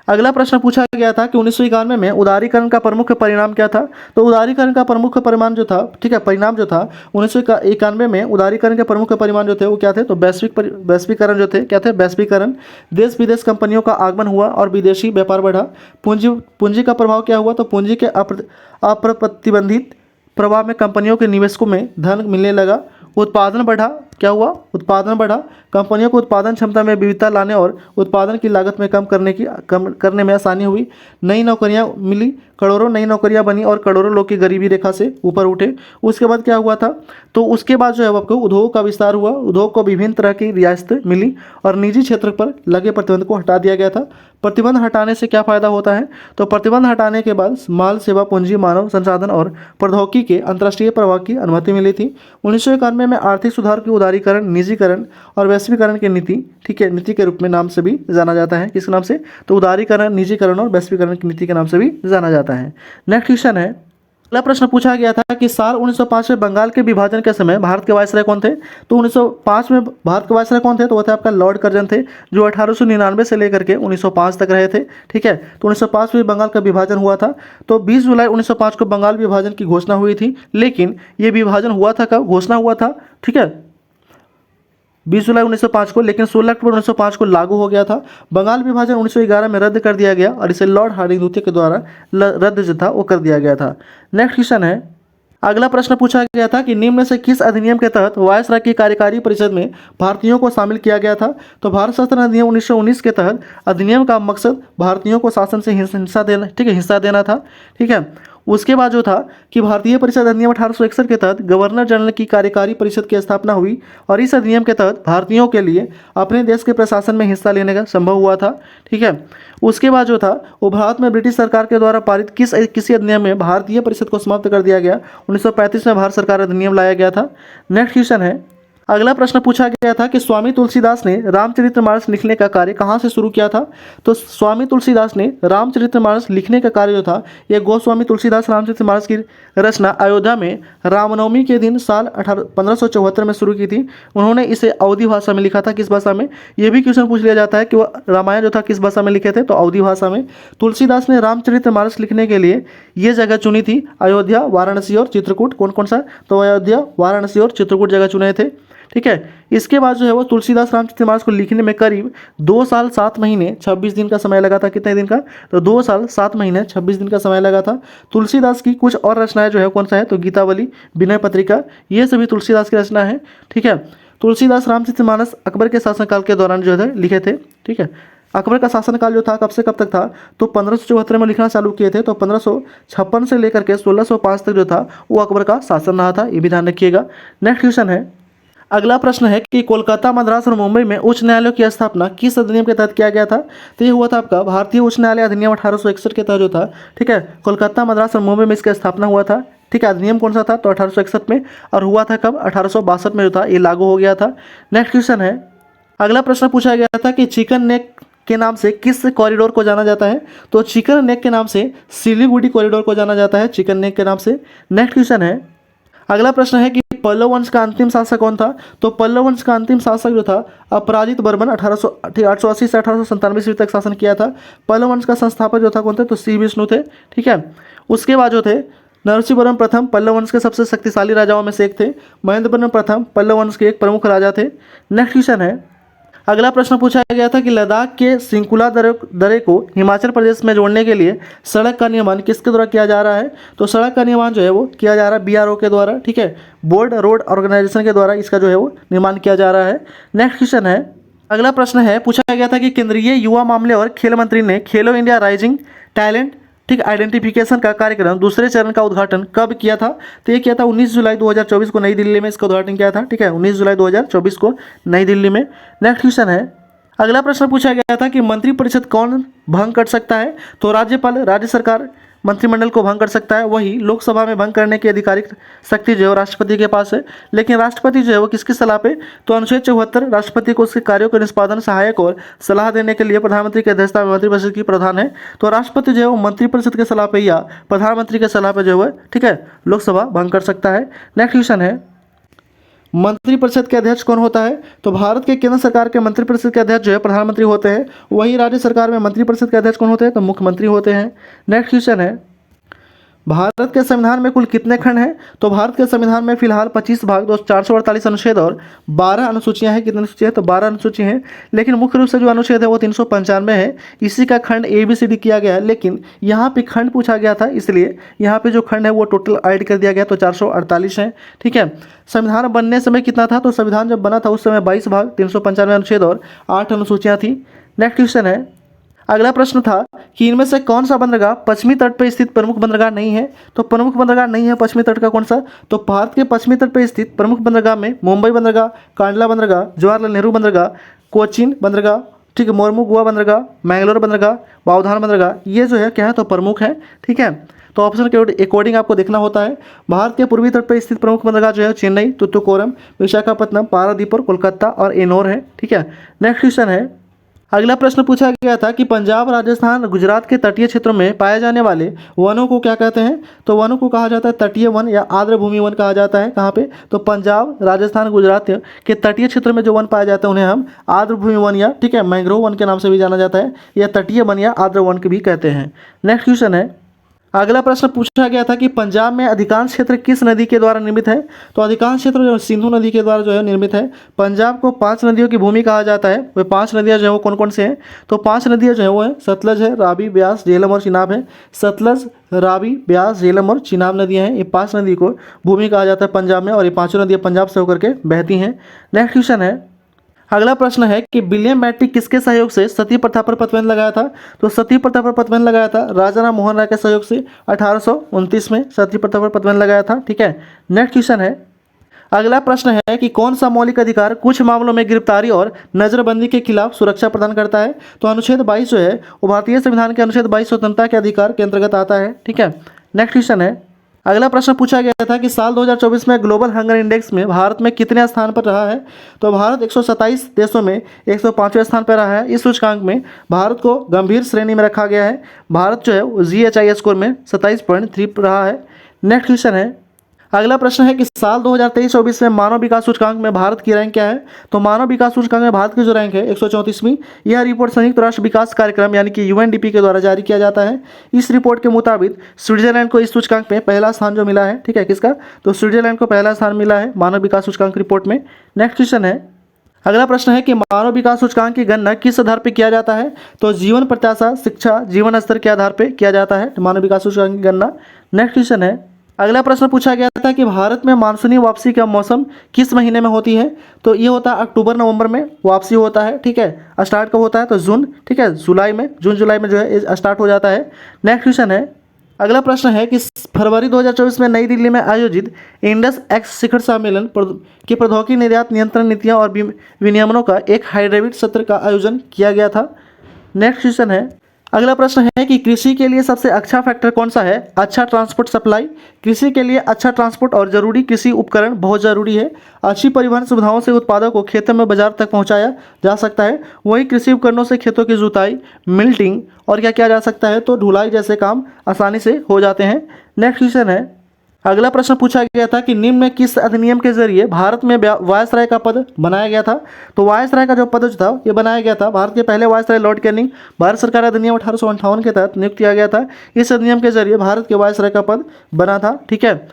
अगला प्रश्न पूछा गया था कि 1991 में उदारीकरण का प्रमुख परिणाम क्या था। तो उदारीकरण का प्रमुख परिणाम जो था, ठीक है, परिणाम जो था 1991 में उदारीकरण के प्रमुख परिणाम जो थे वो क्या थे, तो वैश्वीकरण जो थे, क्या थे, वैश्वीकरण। देश विदेश कंपनियों का आगमन हुआ और विदेशी व्यापार बढ़ा। पूंजी का प्रभाव क्या हुआ, तो पूंजी के अप्रतिबंधित प्रभाव में कंपनियों के निवेशकों में धन मिलने लगा। उत्पादन बढ़ा, क्या हुआ, उत्पादन बढ़ा। कंपनियों को उत्पादन क्षमता में विविधता लाने और उत्पादन की लागत में कम करने में आसानी हुई। नई नौकरियां मिली, करोड़ों नई नौकरियां बनी और करोड़ों लोग की गरीबी रेखा से ऊपर उठे। उसके बाद क्या हुआ था, तो उसके बाद जो है आपको उद्योग का विस्तार हुआ। उद्योग को विभिन्न तरह की रियायतें मिली और निजी क्षेत्र पर लगे प्रतिबंध को हटा दिया गया था। प्रतिबंध हटाने से क्या फायदा होता है, तो प्रतिबंध हटाने के बाद माल, सेवा, पूंजी, मानव संसाधन और प्रौद्योगिकी के अंतर्राष्ट्रीय प्रवाह की अनुमति मिली थी। 1991 में आर्थिक सुधार की उदारीकरण, निजीकरण और वैश्वीकरण की नीति, ठीक है, नीति के रूप में नाम से भी जाना जाता है। किस नाम से, तो उदारीकरण, निजीकरण और वैश्वीकरण की नीति के नाम से भी जाना जाता है। नेक्स्ट क्वेश्चन है, अगला प्रश्न पूछा गया था कि साल 1905 में बंगाल के विभाजन के समय भारत के वायसराय कौन थे। तो 1905 में भारत के वायसराय कौन थे, तो वो थे आपका लॉर्ड कर्जन थे, जो 1899 से लेकर के 1905 तक रहे थे, ठीक है। तो 1905 में बंगाल का विभाजन हुआ था। तो 20 जुलाई 1905 को बंगाल विभाजन की घोषणा हुई थी, लेकिन ये विभाजन हुआ था कब, घोषणा हुआ था, ठीक है, 20 जुलाई 1905 को, लेकिन 16 अक्टूबर 1905 को लागू हो गया था। बंगाल विभाजन 1911 में रद्द कर दिया गया और इसे लॉर्ड हार्डिंग द्वितीय के द्वारा रद्द जो था वो कर दिया गया था। नेक्स्ट क्वेश्चन है, अगला प्रश्न पूछा गया था कि निम्न में से किस अधिनियम के तहत वायसराय की कार्यकारी परिषद में भारतीयों को शामिल किया गया था। तो भारत शासन अधिनियम 1919 के तहत अधिनियम का मकसद भारतीयों को शासन से हिस्सा देना, ठीक है, हिस्सा देना था, ठीक है। उसके बाद जो था कि भारतीय परिषद अधिनियम 1861 के तहत गवर्नर जनरल की कार्यकारी परिषद की स्थापना हुई और इस अधिनियम के तहत भारतीयों के लिए अपने देश के प्रशासन में हिस्सा लेने का संभव हुआ था, ठीक है। उसके बाद जो था वो भारत में ब्रिटिश सरकार के द्वारा पारित किसी अधिनियम में भारतीय परिषद को समाप्त कर दिया गया। 1935 में भारत सरकार अधिनियम लाया गया था। नेक्स्ट क्वेश्चन है, अगला प्रश्न पूछा गया था कि स्वामी तुलसीदास ने रामचरितमानस लिखने का कार्य कहाँ से शुरू किया था। तो स्वामी तुलसीदास ने रामचरितमानस लिखने का कार्य जो था ये गोस्वामी तुलसीदास रामचरितमानस की रचना अयोध्या में रामनवमी के दिन साल 1574 में शुरू की थी। उन्होंने इसे अवधी भाषा में लिखा था। किस भाषा में, ये भी क्वेश्चन पूछ लिया जाता है कि वह रामायण जो था किस भाषा में लिखे थे, तो अवधी भाषा में। तुलसीदास ने रामचरितमानस लिखने के लिए ये जगह चुनी थी, अयोध्या, वाराणसी और चित्रकूट। कौन कौन सा, तो अयोध्या, वाराणसी और चित्रकूट जगह चुने थे। ठीक है, इसके बाद जो है वो तुलसीदास रामचरितमानस को लिखने में करीब 2 साल 7 महीने 26 दिन का समय लगा था। कितने दिन का, तो 2 साल 7 महीने 26 दिन का समय लगा था। तुलसीदास की कुछ और रचनाएं जो है कौन सा है, तो गीतावली, विनय पत्रिका, ये सभी तुलसीदास की रचना है। ठीक है, तुलसीदास रामचरितमानस अकबर के शासनकाल के दौरान जो है लिखे थे। ठीक है, अकबर का शासनकाल जो था कब से कब तक था, तो 1574 में लिखना चालू किए थे, तो 1556 से लेकर के 1605 तक जो था वो अकबर का शासन रहा था, ये भी ध्यान रखिएगा। नेक्स्ट क्वेश्चन है, अगला प्रश्न है कि कोलकाता, मद्रास और मुंबई में उच्च न्यायालयों की स्थापना किस अधिनियम के तहत किया गया था। तो ये हुआ था आपका भारतीय उच्च न्यायालय अधिनियम 1861 के तहत जो था। ठीक है, कोलकाता, मद्रास और मुंबई में इसका स्थापना हुआ था। ठीक है, अधिनियम कौन सा था, तो 1861 में, और हुआ था कब, 1862 में जो था ये लागू हो गया था। नेक्स्ट क्वेश्चन है, अगला प्रश्न पूछा गया था कि चिकन नेक के नाम से किस कॉरिडोर को जाना जाता है। तो चिकन नेक के नाम से सिलीगुड़ी कॉरिडोर को जाना जाता है, चिकन नेक के नाम से। नेक्स्ट क्वेश्चन है, अगला प्रश्न है कि पल्लव वंश का अंतिम शासक कौन था। तो पल्लव वंश का अंतिम शासक जो था अपराजित बर्मन 880 से 1897 ईस्वी तक शासन किया था। पल्लव वंश का संस्थापक जो था कौन थे, तो श्री विष्णु थे। ठीक है, उसके बाद जो थे नरसिंहवर्मन प्रथम पल्लव वंश के सबसे शक्तिशाली राजाओं में से एक थे। महेंद्रवर्मन प्रथम पल्लव वंश के एक प्रमुख राजा थे। नेक्स्ट क्वेश्चन है, अगला प्रश्न पूछा गया था कि लद्दाख के सिंकुला दर्रे को हिमाचल प्रदेश में जोड़ने के लिए सड़क का निर्माण किसके द्वारा किया जा रहा है। तो सड़क का निर्माण जो है वो किया जा रहा है BRO के द्वारा। ठीक है, बोर्ड रोड ऑर्गेनाइजेशन के द्वारा इसका जो है वो निर्माण किया जा रहा है। नेक्स्ट क्वेश्चन है, अगला प्रश्न है, पूछा गया था कि केंद्रीय युवा मामले और खेल मंत्री ने खेलो इंडिया राइजिंग टैलेंट ठीक आइडेंटिफिकेशन का कार्यक्रम दूसरे चरण का उद्घाटन कब किया था। तो ये किया था 19 जुलाई 2024 को नई दिल्ली में इसका उद्घाटन किया था। ठीक है, 19 जुलाई 2024 को नई दिल्ली में। नेक्स्ट क्वेश्चन है, अगला प्रश्न पूछा गया था कि मंत्रिपरिषद कौन भंग कर सकता है। तो राज्यपाल, राज्य सरकार मंत्रिमंडल को भंग कर सकता है। वही लोकसभा में भंग करने की आधिकारिक शक्ति जो है राष्ट्रपति के पास है। लेकिन राष्ट्रपति जो है वो किसकी सलाह पे, तो अनुच्छेद 74 राष्ट्रपति को उसके कार्यों के निष्पादन, सहायक और सलाह देने के लिए प्रधानमंत्री की अध्यक्षता में मंत्रिपरिषद की प्रधान है। तो राष्ट्रपति जो है वो मंत्रिपरिषद के सलाह पे या प्रधानमंत्री के सलाह पे जो है ठीक है लोकसभा भंग कर सकता है। नेक्स्ट क्वेश्चन है, मंत्रिपरिषद के अध्यक्ष कौन होता है। तो भारत के केंद्र सरकार के मंत्रिपरिषद के अध्यक्ष जो है प्रधानमंत्री होते हैं। वही राज्य सरकार में मंत्रिपरिषद के अध्यक्ष कौन होते हैं, तो मुख्यमंत्री होते हैं। नेक्स्ट क्वेश्चन है, भारत के संविधान में कुल कितने खंड हैं। तो भारत के संविधान में फिलहाल 25 भाग 448 अनुच्छेद और 12 अनुसूचियां हैं। कितनी अनुसूची है, तो 12 अनुसूची हैं। लेकिन मुख्य रूप से जो अनुच्छेद है वो 395 है। इसी का खंड ABCD किया गया है। लेकिन यहाँ पे खंड पूछा गया था, इसलिए यहाँ पे जो खंड है वो टोटल ऐड कर दिया गया, तो 448 है। ठीक है, संविधान बनने समय कितना था, तो संविधान जब बना था उस समय 22 भाग 395 अनुच्छेद और 8 अनुसूचियाँ थी। नेक्स्ट क्वेश्चन है, अगला प्रश्न था कि इनमें से कौन सा बंदरगाह पश्चिमी तट पर स्थित प्रमुख बंदरगाह नहीं है। तो प्रमुख बंदरगाह नहीं है पश्चिमी तट का कौन सा, तो भारत के पश्चिमी तट पर स्थित प्रमुख बंदरगाह में मुंबई बंदरगाह, कांडला बंदरगाह, जवाहरलाल नेहरू बंदरगाह, कोचीन बंदरगाह, ठीक है, मोरमू गोवा बंदरगाह, मैंगलोर बंदरगाह, बावधान बंदरगाह, ये जो है क्या है, तो प्रमुख है। ठीक है, तो ऑप्शन के अकॉर्डिंग आपको देखना होता है। भारत के पूर्वी तट पर स्थित प्रमुख बंदरगाह जो है चेन्नई, तुतुकोरम, विशाखापट्टनम, पारादीप और कोलकाता और एनोर है। ठीक है, नेक्स्ट क्वेश्चन है, अगला प्रश्न पूछा गया था कि पंजाब, राजस्थान, गुजरात के तटीय क्षेत्रों में पाए जाने वाले वनों को क्या कहते हैं। तो वनों को कहा जाता है तटीय वन या आर्द्र भूमि वन कहा जाता है। कहाँ पे, तो पंजाब, राजस्थान, गुजरात के तटीय क्षेत्र में जो वन पाए जाते हैं उन्हें हम आर्द्र भूमि वन या ठीक है मैंग्रोव वन के नाम से भी जाना जाता है, या तटीय वन या आर्द्र वन के भी कहते हैं। नेक्स्ट क्वेश्चन है, अगला प्रश्न पूछा गया था कि पंजाब में अधिकांश क्षेत्र किस नदी के द्वारा निर्मित है। तो अधिकांश क्षेत्र जो सिंधु नदी के द्वारा जो है निर्मित है। पंजाब को 5 नदियों की भूमि कहा जाता है। वे 5 नदियां जो है वो कौन कौन से हैं, तो 5 नदियां जो है वो है सतलज है, रावी, ब्यास, झेलम और चिनाब है। सतलज, रावी, ब्यास, झेलम और चिनाब नदियां हैं। ये 5 नदी को भूमि कहा जाता है पंजाब में, और ये 5 नदियाँ पंजाब से होकर के बहती हैं। नेक्स्ट क्वेश्चन है, अगला प्रश्न है कि विलियम मैट्रिक किसके सहयोग से सती प्रथा पर प्रतिबंध लगाया था। तो सती प्रथा पर प्रतिबंध लगाया था राजा राम मोहन राय के सहयोग से 1829 में सती प्रथा पर प्रतिबंध लगाया था। ठीक है, नेक्स्ट क्वेश्चन है, अगला प्रश्न है कि कौन सा मौलिक अधिकार कुछ मामलों में गिरफ्तारी और नजरबंदी के खिलाफ सुरक्षा प्रदान करता है। तो अनुच्छेद 22 जो है वो भारतीय संविधान के अनुच्छेद 22 स्वतंत्रता के अधिकार के अंतर्गत आता है। ठीक है, नेक्स्ट क्वेश्चन है, अगला प्रश्न पूछा गया था कि साल 2024 में ग्लोबल हंगर इंडेक्स में भारत में कितने स्थान पर रहा है। तो भारत 127 देशों में 105वें स्थान पर रहा है। इस सूचकांक में भारत को गंभीर श्रेणी में रखा गया है। भारत जो है वो GHI स्कोर में 27.3 पर रहा है। नेक्स्ट क्वेश्चन है, अगला प्रश्न है कि साल 2023-24 में मानव विकास सूचकांक में भारत की रैंक क्या है। तो मानव विकास सूचकांक में भारत की जो रैंक है 134वीं। यह रिपोर्ट संयुक्त राष्ट्र विकास कार्यक्रम यानी कि UNDP के द्वारा जारी किया जाता है। इस रिपोर्ट के मुताबिक स्विट्जरलैंड को इस सूचकांक में पहला स्थान जो मिला है, ठीक है, किसका, तो स्विट्जरलैंड को पहला स्थान मिला है मानव विकास सूचकांक रिपोर्ट में। नेक्स्ट क्वेश्चन है, अगला प्रश्न है कि मानव विकास सूचकांक की गणना किस आधार पर किया जाता है। तो जीवन प्रत्याशा, शिक्षा, जीवन स्तर के आधार पर किया जाता है मानव विकास सूचकांक की गणना। नेक्स्ट क्वेश्चन है, अगला प्रश्न पूछा गया था कि भारत में मानसूनी वापसी का मौसम किस महीने में होती है। तो ये होता है अक्टूबर नवंबर में वापसी होता है, ठीक है। स्टार्ट कब होता है, तो जून, ठीक है, जुलाई में, जून जुलाई में जो है स्टार्ट हो जाता है। नेक्स्ट क्वेश्चन है, अगला प्रश्न है कि फरवरी 2024 में नई दिल्ली में आयोजित इंडस एक्स शिखर सम्मेलन की प्रौद्योगिकी निर्यात नियंत्रण नीतियाँ और विनियमनों का एक हाइब्रिड सत्र का आयोजन किया गया था। नेक्स्ट क्वेश्चन है, अगला प्रश्न है कि कृषि के लिए सबसे अच्छा फैक्टर कौन सा है। अच्छा ट्रांसपोर्ट सप्लाई, कृषि के लिए अच्छा ट्रांसपोर्ट और जरूरी कृषि उपकरण बहुत ज़रूरी है। अच्छी परिवहन सुविधाओं से उत्पादों को खेतों में बाजार तक पहुंचाया जा सकता है। वही कृषि उपकरणों से खेतों की जुताई, मिल्टिंग और क्या किया जा सकता है, तो ढुलाई जैसे काम आसानी से हो जाते हैं। नेक्स्ट क्वेश्चन है, अगला प्रश्न पूछा गया था कि निम्न में किस अधिनियम के जरिए भारत में वायसराय का पद बनाया गया था। तो वायसराय का जो पद जो था ये बनाया गया था, भारत के पहले वायसराय लॉर्ड कैनिंग भारत सरकार अधिनियम 1858 के तहत नियुक्त किया गया था। इस अधिनियम के जरिए भारत के वायसराय का पद बना था, ठीक है।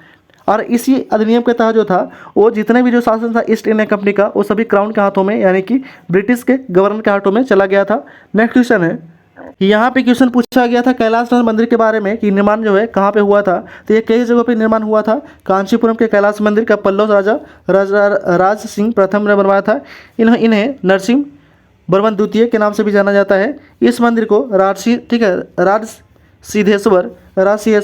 और इसी अधिनियम के तहत जो था वो जितने भी जो शासन था ईस्ट इंडिया कंपनी का वो सभी क्राउन के हाथों में यानी कि ब्रिटिश के गवर्नर के हाथों में चला गया था। नेक्स्ट क्वेश्चन है, यहाँ पे क्वेश्चन पूछा गया था कैलाशनाथ मंदिर के बारे में कि निर्माण जो है कहाँ पे हुआ था। तो ये कई जगहों पे निर्माण हुआ था। कांचीपुरम के कैलाश मंदिर का पल्लव राज सिंह प्रथम ने बनवाया था। इन्हें नरसिंह वर्मन द्वितीय के नाम से भी जाना जाता है। इस मंदिर को राजसिद्धेश्वर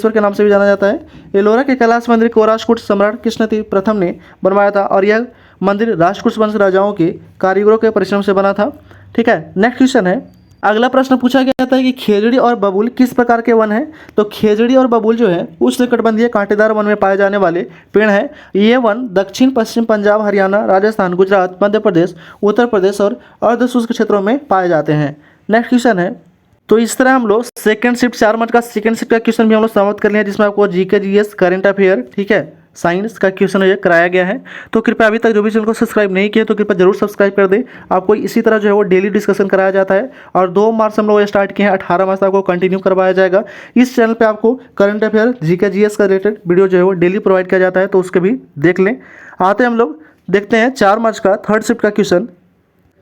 के नाम से भी जाना जाता है। एलोरा के कैलाश मंदिर को राष्ट्रकूट सम्राट कृष्णदेव प्रथम ने बनवाया था और यह मंदिर राष्ट्रकूट वंश राजाओं के कारीगरों के परिश्रम से बना था, ठीक है। नेक्स्ट क्वेश्चन है, अगला प्रश्न पूछा गया था कि खेजड़ी और बबूल किस प्रकार के वन हैं। तो खेजड़ी और बबूल जो है उष्णकटिबंधीय कांटेदार वन में पाए जाने वाले पेड़ हैं। ये वन दक्षिण पश्चिम पंजाब, हरियाणा, राजस्थान, गुजरात, मध्य प्रदेश, उत्तर प्रदेश और अर्धशुष्क क्षेत्रों में पाए जाते हैं। नेक्स्ट क्वेश्चन है, तो इस तरह हम लोग सेकंड शिफ्ट 4 मार्च का सेकंड शिफ्ट का क्वेश्चन भी हम लोग समाप्त कर लिया, जिसमें आपको जीके, जीएस, करंट अफेयर, ठीक है, साइंस का क्वेश्चन ये कराया गया है। तो कृपया अभी तक जो भी चैनल को सब्सक्राइब नहीं किया तो कृपया जरूर सब्सक्राइब कर दें। आपको इसी तरह जो है वो डेली डिस्कशन कराया जाता है और 2 मार्च हम लोग स्टार्ट किए हैं, 18 मार्च तक आपको कंटिन्यू करवाया जाएगा। इस चैनल पे आपको करंट अफेयर, जीके, जीएस का रिलेटेड वीडियो जो है वो डेली प्रोवाइड किया जाता है, तो उसके भी देख लें। आते हम लोग देखते हैं 4 मार्च का थर्ड शिफ्ट का क्वेश्चन।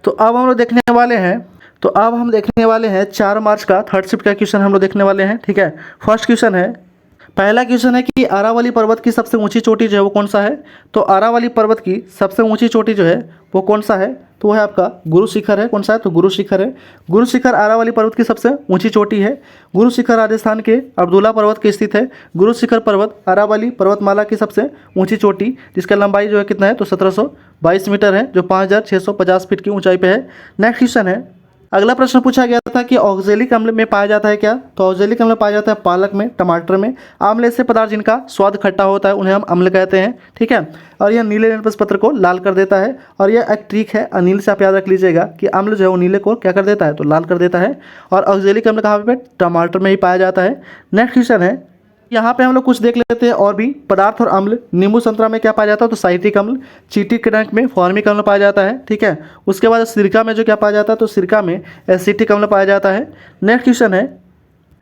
तो अब हम लोग देखने वाले हैं 4 मार्च का थर्ड शिफ्ट का क्वेश्चन हम लोग देखने वाले हैं, ठीक है। फर्स्ट क्वेश्चन है, पहला क्वेश्चन है कि अरावली पर्वत की सबसे ऊंची चोटी जो है वो कौन सा है। तो अरावली पर्वत की सबसे ऊंची चोटी जो है वो कौन सा है, तो वो है आपका गुरु शिखर है। कौन सा है, तो गुरु शिखर है। गुरु शिखर अरावली पर्वत की सबसे ऊंची चोटी है। गुरु शिखर राजस्थान के अब्दुल्ला पर्वत के स्थित है। गुरु शिखर पर्वत अरावली पर्वतमाला की सबसे ऊंची चोटी, जिसका लंबाई जो है कितना है, तो 1722 मीटर है, जो 5650 फीट की ऊंचाई पे है। नेक्स्ट क्वेश्चन है, अगला प्रश्न पूछा गया था कि ऑक्जेलिक अम्ल में पाया जाता है क्या। तो ऑक्जेलिक अम्ल पाया जाता है पालक में, टमाटर में। आम्ल ऐसे पदार्थ जिनका स्वाद खट्टा होता है उन्हें हम अम्ल कहते हैं, ठीक है। और यह नीले रंग पत्र को लाल कर देता है। और यह एक ट्रिक है, अनिल से आप याद रख लीजिएगा कि अम्ल जो है वो नीले को क्या कर देता है, तो लाल कर देता है। और ऑक्जेलिक अम्ल कहाँ पे, टमाटर में ही पाया जाता है। नेक्स्ट क्वेश्चन है, यहाँ पे हम लोग कुछ देख लेते हैं और भी पदार्थ और अम्ल। नींबू संतरा में क्या पाया जाता है, तो साइट्रिक अम्ल। चींटी के डंक में फॉर्मिक अम्ल पाया जाता है, ठीक है। उसके बाद सिरका में जो क्या पाया जाता है, तो सिरका में एसिटिक अम्ल पाया जाता है। नेक्स्ट क्वेश्चन है,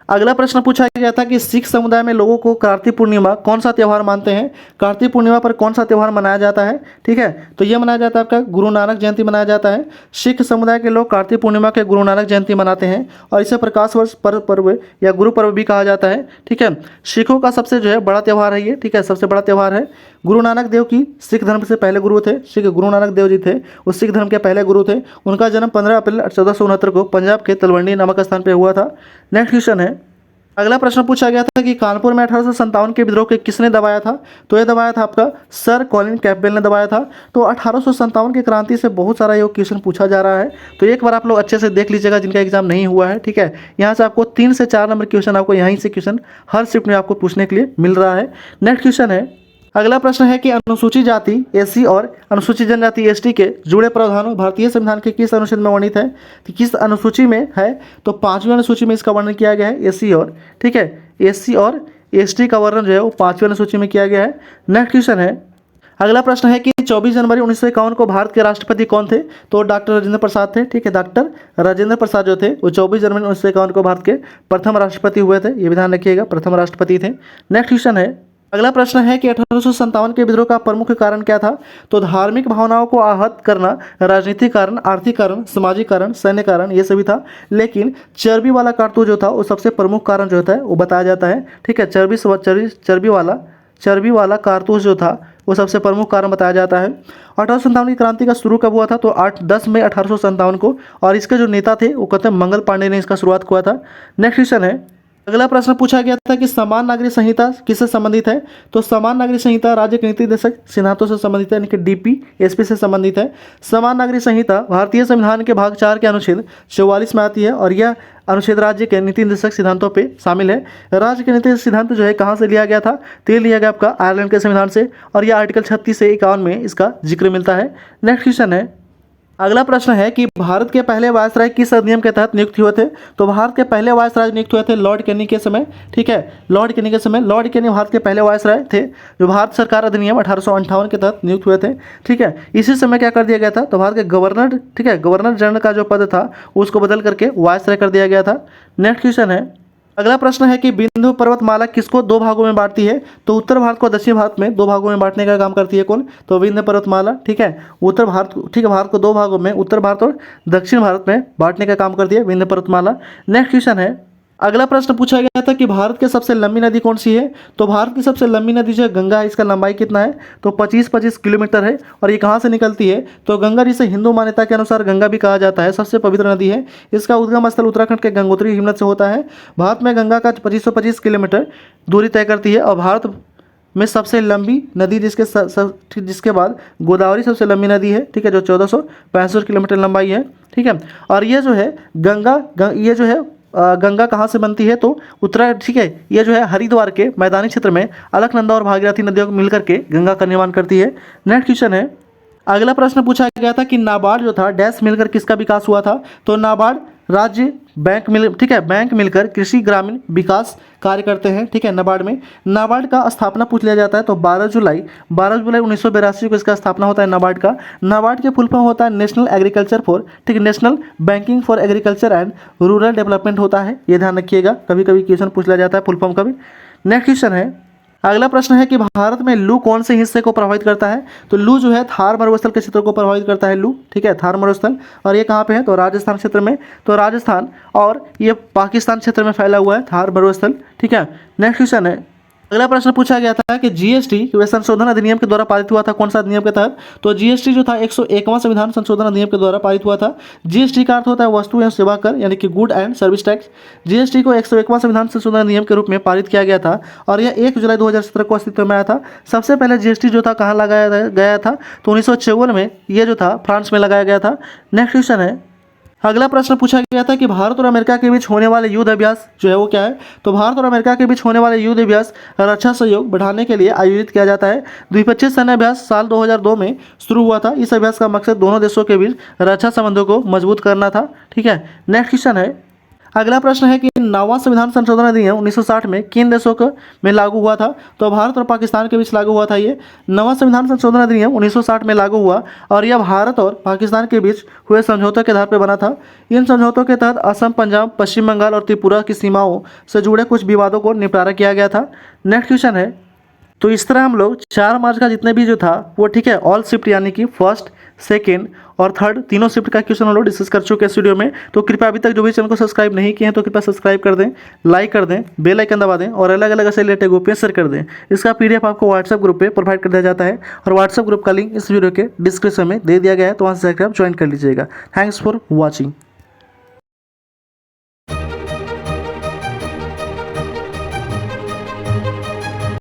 अगला प्रश्न पूछा गया था कि सिख समुदाय में लोगों को कार्तिक पूर्णिमा कौन सा त्यौहार मानते हैं। कार्तिक पूर्णिमा पर कौन सा त्यौहार मनाया जाता है, ठीक है। तो ये मनाया जाता है आपका गुरु नानक जयंती मनाया जाता है। सिख समुदाय के लोग कार्तिक पूर्णिमा के गुरु नानक जयंती मनाते हैं और इसे प्रकाश वर्ष पर्व या गुरु पर्व भी कहा जाता है, ठीक है। सिखों का सबसे जो है बड़ा त्यौहार है ये, ठीक है, सबसे बड़ा त्यौहार है। गुरु नानक देव की सिख धर्म से पहले गुरु थे, सिख गुरु नानक देव जी थे, वो सिख धर्म के पहले गुरु थे। उनका जन्म 15 अप्रैल 1469 को पंजाब के तलवंडी नामक स्थान पर हुआ था। नेक्स्ट क्वेश्चन है, अगला प्रश्न पूछा गया था कि कानपुर में 1857 के विद्रोह के किसने दबाया था? तो ये दबाया था आपका सर कॉलिन कैंपबेल ने दबाया था। तो 1857 की क्रांति से बहुत सारा ये क्वेश्चन पूछा जा रहा है, तो एक बार आप लोग अच्छे से देख लीजिएगा जिनका एग्जाम नहीं हुआ है, ठीक है। यहाँ से आपको 3 से 4 नंबर क्वेश्चन आपको यहीं से क्वेश्चन हर शिफ्ट में आपको पूछने के लिए मिल रहा है। नेक्स्ट क्वेश्चन है, अगला प्रश्न है कि अनुसूचित जाति एससी और अनुसूचित जनजाति एसटी के जुड़े प्रावधानों भारतीय संविधान के किस अनुच्छेद में वर्णित है? तो किस अनुसूची में है? तो 5वीं अनुसूची में इसका वर्णन किया गया है एससी और, ठीक है, एससी और एसटी का वर्णन जो है वो 5वीं अनुसूची में किया गया है। नेक्स्ट क्वेश्चन है, अगला प्रश्न है कि 24 जनवरी 1951 को भारत के राष्ट्रपति कौन थे? तो डॉक्टर राजेंद्र प्रसाद थे, ठीक है। डॉक्टर राजेंद्र प्रसाद जो थे वो 24 जनवरी 1951 को भारत के प्रथम राष्ट्रपति हुए थे, ये भी ध्यान रखिएगा, प्रथम राष्ट्रपति थे। नेक्स्ट क्वेश्चन है, अगला प्रश्न है कि 1857 के विद्रोह का प्रमुख कारण क्या था? तो धार्मिक भावनाओं को आहत करना, राजनीतिक कारण, आर्थिक कारण, सामाजिक कारण, सैन्य कारण, ये सभी था। लेकिन चर्बी वाला कारतूस जो था वो सबसे प्रमुख कारण जो होता है वो बताया जाता है, ठीक है। चर्बी वाला कारतूस जो था वो सबसे प्रमुख कारण बताया जाता है। 1857 की क्रांति का शुरू कब हुआ था? तो 10 मई 1857 को, और इसके जो नेता थे वो कहते हैं मंगल पांडे ने इसका शुरुआत हुआ था। नेक्स्ट क्वेश्चन है, अगला प्रश्न पूछा गया था कि समान नागरिक संहिता किससे संबंधित है? तो समान नागरिक संहिता राज्य के नीति निर्देशक सिद्धांतों से संबंधित है, यानी कि डीपीएसपी से संबंधित है। समान नागरिक संहिता भारतीय संविधान के भाग 4 के अनुच्छेद 44 में आती है, और यह अनुच्छेद राज्य के नीति निर्देशक सिद्धांतों पे शामिल है। राज्य के नीति सिद्धांत जो है कहाँ से लिया गया था? तो ये लिया गया आपका आयरलैंड के संविधान से, और यह आर्टिकल 36 से 51 में इसका जिक्र मिलता है। नेक्स्ट क्वेश्चन है, अगला प्रश्न है कि भारत के पहले वायसराय किस अधिनियम के तहत नियुक्त हुए थे? तो भारत के पहले वायसराय नियुक्त हुए थे लॉर्ड कैनी के समय, ठीक है। लॉर्ड कैनी के समय, लॉर्ड कैनी भारत के पहले वायसराय थे जो भारत सरकार अधिनियम 1858 के तहत नियुक्त हुए थे, ठीक है। इसी समय क्या कर दिया गया था? तो भारत के गवर्नर, ठीक है, गवर्नर जनरल का जो पद था उसको बदल करके वायसराय कर दिया गया था। नेक्स्ट क्वेश्चन है, अगला प्रश्न है कि विंध्य पर्वतमाला किसको 2 भागों में बांटती है? तो उत्तर भारत को दक्षिण भारत में 2 भागों में बांटने का काम करती है कौन? तो विंध्य पर्वतमाला, ठीक है। उत्तर भारत, ठीक है, भारत को 2 भागों में, उत्तर भारत और दक्षिण भारत में बांटने का काम करती है विंध्य पर्वतमाला। नेक्स्ट क्वेश्चन है, अगला प्रश्न पूछा गया था कि भारत की सबसे लंबी नदी कौन सी है? तो भारत की सबसे लंबी नदी जो है गंगा है, इसका लंबाई कितना है? तो 25 किलोमीटर है, और ये कहाँ से निकलती है? तो गंगा, जिसे हिंदू मान्यता के अनुसार गंगा भी कहा जाता है, सबसे पवित्र नदी है। इसका उद्गम स्थल उत्तराखंड के गंगोत्री हिमनद से होता है। भारत में गंगा का 2525 किलोमीटर दूरी तय करती है, और भारत में सबसे लंबी नदी जिसके बाद गोदावरी सबसे लंबी नदी है, ठीक है, जो 1465 किलोमीटर लंबाई है, ठीक है। और ये जो है ये जो है गंगा कहाँ से बनती है? तो उत्तराखंड, ठीक है। ये जो है हरिद्वार के मैदानी क्षेत्र में अलकनंदा और भागीरथी नदियों को मिलकर के गंगा का निर्माण करती है। नेक्स्ट क्वेश्चन है, अगला प्रश्न पूछा गया था कि नाबार्ड जो था डैश मिलकर किसका विकास हुआ था? तो नाबार्ड राज्य बैंक मिल, ठीक है, बैंक मिलकर कृषि ग्रामीण विकास कार्य करते हैं, ठीक है, नाबार्ड में। नाबार्ड का स्थापना पूछ लिया जाता है तो 12 जुलाई 1982 को इसका स्थापना होता है नाबार्ड का। नाबार्ड के फुल फॉर्म होता है नेशनल एग्रीकल्चर फॉर, ठीक है, national banking for agriculture and rural development होता है, ये ध्यान रखिएगा, कभी कभी क्वेश्चन पूछ लिया जाता है फुल फॉर्म का भी। नेक्स्ट क्वेश्चन है, अगला प्रश्न है कि भारत में लू कौन से हिस्से को प्रभावित करता है? तो लू जो है थार मरुस्थल के क्षेत्र को प्रभावित करता है लू, ठीक है, थार मरुस्थल, और ये कहाँ पे है? तो राजस्थान क्षेत्र में। तो राजस्थान और ये पाकिस्तान क्षेत्र में फैला हुआ है थार मरुस्थल, ठीक है। नेक्स्ट क्वेश्चन है, अगला प्रश्न पूछा गया था कि जीएसटी वे संशोधन अधिनियम के द्वारा पारित हुआ था कौन सा अधिनियम के तहत? तो जीएसटी जो था 101वां संविधान संशोधन अधिनियम के द्वारा पारित हुआ था। जीएसटी का अर्थ होता है वस्तु एवं सेवा कर, यानी कि good and service tax. GST को 101वां संविधान संशोधन अधिनियम के रूप में पारित किया गया था, और यह 1 जुलाई 2017 को अस्तित्व में आया था। सबसे पहले जीएसटी जो था कहाँ लगाया गया था? तो 1954 में ये जो था फ्रांस में लगाया गया था। नेक्स्ट क्वेश्चन है, अगला प्रश्न पूछा गया था कि भारत और अमेरिका के बीच होने वाले युद्ध अभ्यास जो है वो क्या है? तो भारत और अमेरिका के बीच होने वाले युद्ध अभ्यास रक्षा सहयोग बढ़ाने के लिए आयोजित किया जाता है। द्विपक्षीय सैन्य अभ्यास साल 2002 में शुरू हुआ था। इस अभ्यास का मकसद दोनों देशों के बीच रक्षा संबंधों को मजबूत करना था, ठीक है। नेक्स्ट क्वेश्चन है, अगला प्रश्न है कि 9वां संविधान संशोधन अधिनियम 1960 में किन देशों में लागू हुआ था? तो भारत और पाकिस्तान के बीच लागू हुआ था। ये 9वां संविधान संशोधन अधिनियम 1960 में लागू हुआ, और यह भारत और पाकिस्तान के बीच हुए समझौतों के आधार पर बना था। इन समझौतों के तहत असम, पंजाब, पश्चिम बंगाल और त्रिपुरा की सीमाओं से जुड़े कुछ विवादों को निपटारा किया गया था। नेक्स्ट क्वेश्चन है, तो इस तरह हम लोग 4 मार्च का जितने भी जो था वो, ठीक है, ऑल शिफ्ट यानी कि फर्स्ट, सेकेंड और थर्ड तीनों शिफ्ट का क्वेश्चन हम लोग डिस्कस कर चुके हैं इस वीडियो में। तो कृपया अभी तक जो भी चैनल को सब्सक्राइब नहीं किए हैं तो कृपया सब्सक्राइब कर दें, लाइक कर दें, बेल आइकन दबा दें, और अलग अलग ऐसे रिलेटेड ग्रुप पे शेयर कर दें। इसका पीडीएफ आपको व्हाट्सएप ग्रुप पे प्रोवाइड कर दिया जाता है, और व्हाट्सएप ग्रुप का लिंक इस वीडियो के डिस्क्रिप्शन में दे दिया गया है, तो वहाँ से जाकर आप ज्वाइन कर लीजिएगा। Thanks for watching.